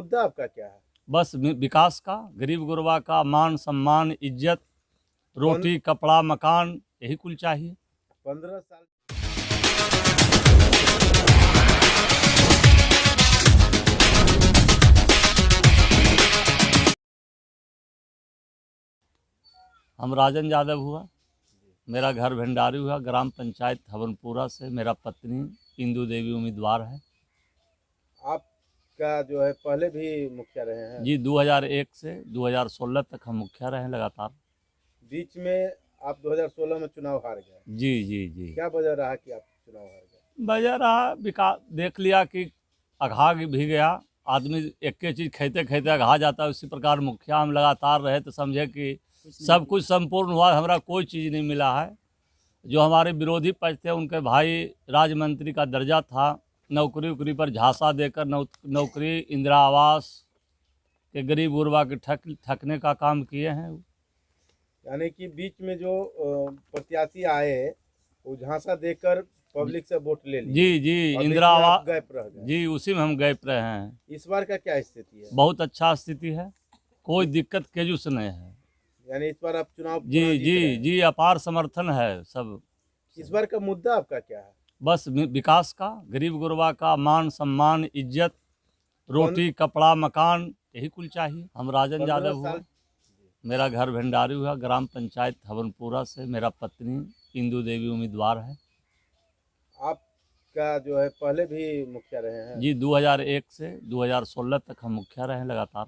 मुद्दा आपका क्या है? बस विकास का, गरीब गुरबा का मान सम्मान, इज्जत, रोटी कपड़ा मकान, यही कुल चाहिए। 15 साल हम राजन यादव हुआ, मेरा घर भंडारी हुआ, ग्राम पंचायत हवनपुरा से। मेरा पत्नी इंदू देवी उम्मीदवार है। आपका जो है पहले भी मुखिया रहे हैं? जी, 2001 से 2016 तक हम मुखिया रहे लगातार। बीच में आप 2016 में चुनाव हार गए। जी जी जी। क्या वजह रहा कि आप चुनाव हार गए? वजह रहा विकास, देख लिया कि अघा भी गया, आदमी एक चीज़ खेते खेते अघा जाता है। उसी प्रकार मुखिया हम लगातार रहे तो समझे कि सब कुछ संपूर्ण हुआ, हमारा कोई चीज़ नहीं मिला है। जो हमारे विरोधी पक्ष थे उनके भाई राज्य मंत्री का दर्जा था, नौकरी उकरी पर झांसा देकर नौकरी इंदिरा आवास के गरीब गुरबा के ठकने का काम किए हैं। यानी कि बीच में जो प्रत्याशी आए वो झांसा देकर पब्लिक से वोट ले लिए। जी जी, और इंदिरा बीच में आप आवास, गैप रह गए। जी उसी में हम गैप रहे हैं। इस बार का क्या स्थिति है? बहुत अच्छा स्थिति है, कोई दिक्कत केजुस नहीं है। यानी इस बार आप चुनाव जी जीत जी रहे हैं। जी, अपार समर्थन है सब। इस बार का मुद्दा आपका क्या है? बस विकास का, गरीब गुरबा का मान सम्मान, इज्जत, रोटी कपड़ा मकान, यही कुल चाहिए। हम राजन 15 यादव हुआ, साल मेरा घर भंडारी हुआ, ग्राम पंचायत हवनपुरा से। मेरा पत्नी इंदू देवी उम्मीदवार है। आपका जो है पहले भी मुखिया रहे हैं? जी, 2001 से 2016 तक हम मुखिया रहे लगातार।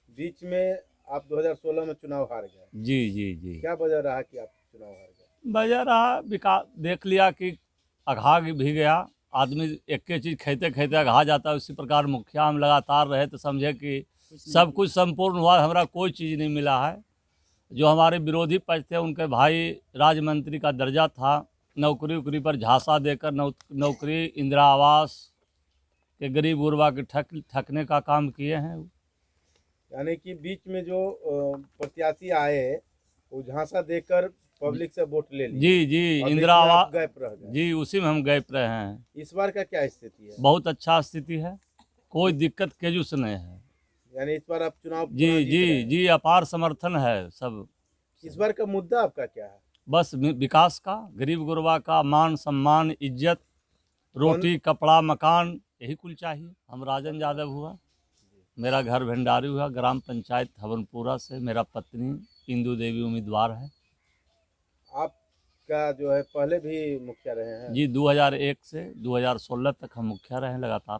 बीच में आप 2016 में चुनाव हार गए। जी जी जी। क्या वजह रहा कि आप चुनाव हार गए? वजह रहा विकास, देख लिया कि अघा भी गया, आदमी एक चीज़ खेते खेते अघा जाता है। उसी प्रकार मुखिया हम लगातार रहे तो समझे कि सब कुछ संपूर्ण हुआ, हमारा कोई चीज़ नहीं मिला है। जो हमारे विरोधी पक्ष थे उनके भाई राज्य मंत्री का दर्जा था, नौकरी उकरी पर झांसा देकर नौकरी इंदिरा आवास के गरीब गुरबा के ठकने का काम किए हैं। यानी कि बीच में जो प्रत्याशी आए वो झांसा देकर पब्लिक से वोट ले लिए। जी जी, और इंदिरा बीच में आप आवास, गैप रह गए। जी उसी में हम गैप रहे हैं। इस बार का क्या स्थिति है? बहुत अच्छा स्थिति है, कोई दिक्कत केजुस नहीं है। यानी इस बार आप चुनाव जी जीत रहे जी हैं। जी, अपार समर्थन है सब। इस बार का मुद्दा आपका क्या है? बस विकास का, गरीब गुरबा का मान सम्मान, इज्जत, रोटी कपड़ा मकान, यही कुल चाहिए। हम राजन यादव हुआ, मेरा घर भंडारी हुआ, ग्राम पंचायत हवनपुरा से। मेरा पत्नी इंदू देवी उम्मीदवार है। आपका जो है पहले भी मुखिया रहे हैं? जी, 2001 से 2016 तक हम मुखिया रहे लगातार।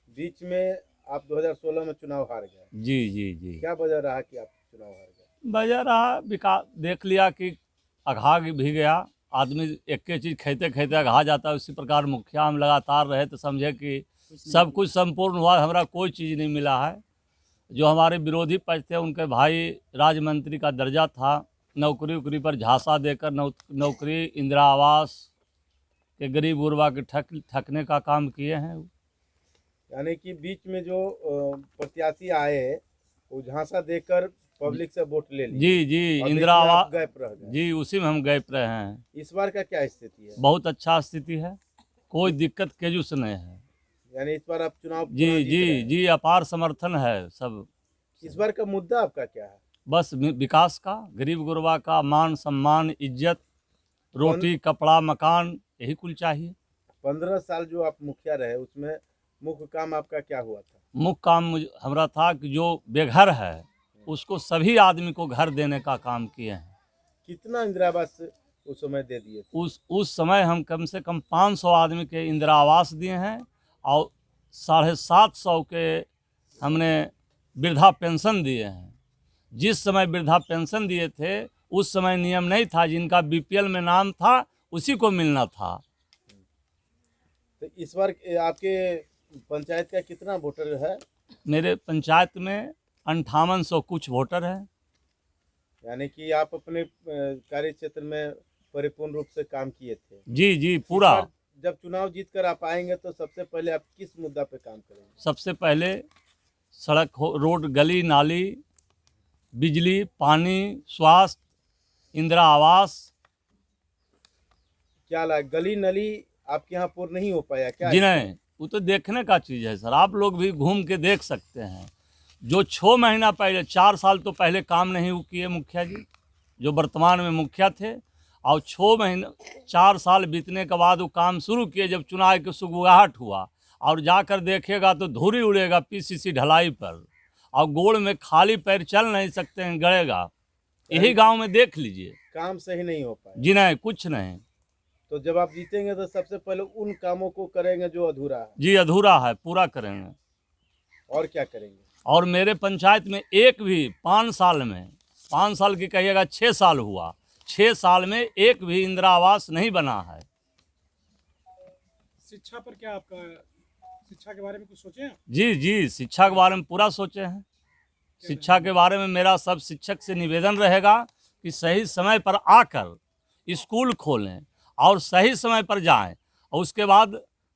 बीच में आप 2016 में चुनाव हार गए। जी जी जी। क्या वजह रहा कि आप चुनाव हार गए? वजह रहा विकास, देख लिया कि अघा भी गया, आदमी एक चीज़ खेते खेते अघा जाता है। उसी प्रकार मुखिया हम लगातार रहे तो समझे कि सब कुछ संपूर्ण हुआ, हमारा कोई चीज़ नहीं मिला है। जो हमारे विरोधी पक्ष थे उनके भाई राज्य मंत्री का दर्जा था, नौकरी उकरी पर झांसा देकर नौकरी इंदिरा आवास के गरीब गुरबा के ठकने का काम किए हैं। यानी कि बीच में जो प्रत्याशी आए वो झांसा देकर पब्लिक से वोट ले लिए। जी जी, और इंदिरा बीच में आप आवास, गैप रह गए। जी उसी में हम गैप रहे हैं। इस बार का क्या स्थिति है? बहुत अच्छा स्थिति है, कोई दिक्कत केजुस नहीं है। यानी इस बार आप चुनाव जी जीत रहे जी हैं। जी, अपार समर्थन है सब। इस बार का मुद्दा आपका क्या है? बस विकास का, गरीब गुरबा का मान सम्मान, इज्जत, रोटी कपड़ा मकान, यही कुल चाहिए। 15 साल जो आप मुखिया रहे उसमें मुख्य काम आपका क्या हुआ था? मुख्य काम हमारा था कि जो बेघर है उसको सभी आदमी को घर देने का काम किए हैं। कितना इंदिरा आवास उस समय दे दिए थे? उस समय हम कम से कम 500 आदमी के इंदिरा आवास दिए हैं और 750 के हमने वृद्धा पेंशन दिए हैं। जिस समय वृद्धा पेंशन दिए थे उस समय नियम नहीं था, जिनका बीपीएल में नाम था उसी को मिलना था। तो इस बार आपके पंचायत का कितना वोटर है? मेरे पंचायत में 5800 कुछ वोटर हैं। यानी कि आप अपने कार्य क्षेत्र में परिपूर्ण रूप से काम किए थे। जी जी, पूरा। इस बार जब चुनाव जीत कर आप आएंगे तो सबसे पहले आप किस मुद्दा पे काम करेंगे? सबसे पहले सड़क, रोड, गली नाली, बिजली, पानी, स्वास्थ्य, इंदिरा आवास। क्या गली नली आपके यहाँ पूर्ण नहीं हो पाया क्या? जी नहीं, वो तो देखने का चीज़ है सर, आप लोग भी घूम के देख सकते हैं। जो 6 महीना पहले 4 साल तो पहले काम नहीं किए मुखिया जी, जो वर्तमान में मुखिया थे, और 6 महीना 4 साल बीतने के बाद वो काम शुरू किए। जब चुनाव की सुगबुगाहट हुआ और जाकर देखेगा तो धूरी उड़ेगा पीसीसी ढलाई पर, और गोड़ में खाली पैर चल नहीं सकते हैं, गड़ेगा। यही गांव में देख लीजिए, काम सही नहीं हो पाए। जी नहीं, कुछ नहीं। तो जब आप जीतेंगे तो सबसे पहले उन कामों को करेंगे जो अधूरा है। जी अधूरा है, पूरा करेंगे। और क्या करेंगे? और मेरे पंचायत में एक भी 5 साल में, 5 साल की कहिएगा 6 साल हुआ, 6 साल में एक भी इंदिरा आवास नहीं बना है। शिक्षा पर क्या आपका, शिक्षा के बारे में कुछ सोचे हैं? जी जी, शिक्षा के बारे में पूरा सोचे हैं। शिक्षा के बारे में मेरा सब शिक्षक से निवेदन रहेगा कि सही समय पर आकर स्कूल खोलें और सही समय पर जाएं, और उसके बाद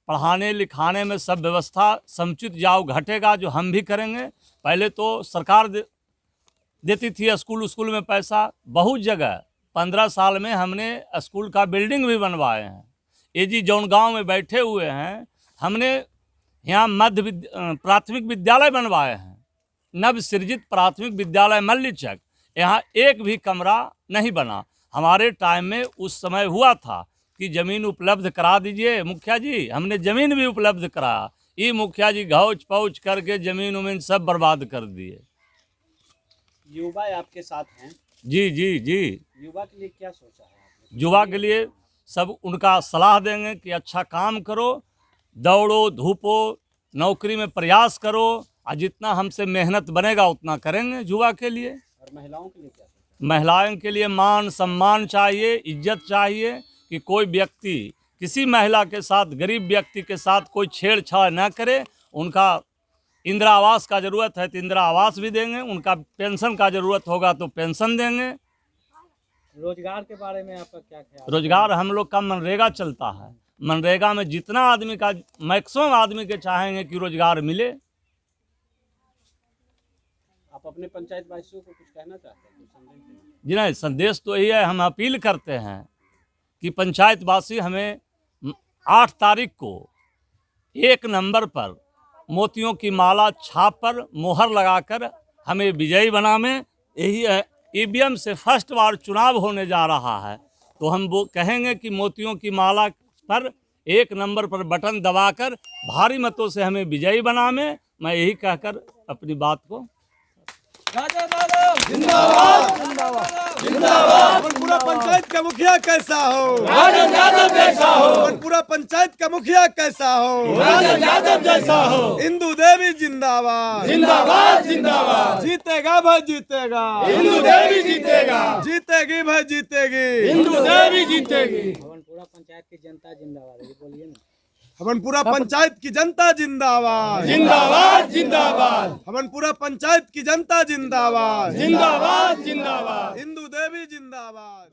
पढ़ाने लिखाने में सब व्यवस्था समुचित जाओ घटेगा, जो हम भी करेंगे। पहले तो सरकार देती थी स्कूल में पैसा, बहुत जगह 15 साल में हमने स्कूल का बिल्डिंग भी बनवाए हैं। ये जी जौन गाँव में बैठे हुए हैं, हमने यहाँ प्राथमिक विद्यालय बनवाए हैं, नव सृजित प्राथमिक विद्यालय मल्लीचक। यहाँ एक भी कमरा नहीं बना। हमारे टाइम में उस समय हुआ था कि ज़मीन उपलब्ध करा दीजिए मुखिया जी, हमने ज़मीन भी उपलब्ध कराया। ये मुखिया जी घौच पौच करके ज़मीन उमीन सब बर्बाद कर दिए। युवा आपके साथ हैं, जी जी जी, युवा के लिए क्या सोचा है आपने? युवा के लिए सब उनका सलाह देंगे कि अच्छा काम करो, दौड़ो धूपो, नौकरी में प्रयास करो, और जितना हमसे मेहनत बनेगा उतना करेंगे युवा के लिए। और महिलाओं के लिए क्या सोचा? महिलाओं के लिए मान सम्मान चाहिए, इज्जत चाहिए, कि कोई व्यक्ति किसी महिला के साथ, गरीब व्यक्ति के साथ कोई छेड़छाड़ न करे। उनका इंदिरा आवास का ज़रूरत है तो इंदिरा आवास भी देंगे, उनका पेंशन का ज़रूरत होगा तो पेंशन देंगे। रोजगार के बारे में आपका क्या ख्याल है? रोजगार हम लोग का मनरेगा चलता है। मनरेगा में जितना आदमी का, मैक्सिमम आदमी के चाहेंगे कि रोजगार मिले। आप अपने पंचायत वासियों को कुछ कहना चाहते हैं? कुछ संदेश देना? जी नहीं, संदेश तो यही है, हम अपील करते हैं कि पंचायतवासी हमें 8 तारीख को 1 नंबर पर मोतियों की माला छाप पर मोहर लगाकर हमें विजयी बनावें। यही है, ईवीएम से फर्स्ट बार चुनाव होने जा रहा है, तो हम वो कहेंगे कि मोतियों की माला पर 1 नंबर पर बटन दबाकर भारी मतों से हमें विजयी बनावें। मैं यही कहकर अपनी बात को पूरा पंचायत का मुखिया कैसा हो? पूरा पंचायत का मुखिया कैसा हो? इंदू देवी जिंदाबाद, जिंदाबाद जिंदाबाद। जीतेगा भाई जीतेगा, इंदू देवी जीतेगा, जीतेगी भाई जीतेगी, इंदू देवी जीतेगी। भवनपुरा पंचायत की जनता जिंदाबाद, ये बोलिए ना। हवनपुरा पंचायत की जनता जिंदाबाद, जिंदाबाद जिंदाबाद। हवनपुरा पंचायत की जनता जिंदाबाद, जिंदाबाद जिंदाबाद। इंदू देवी जिंदाबाद।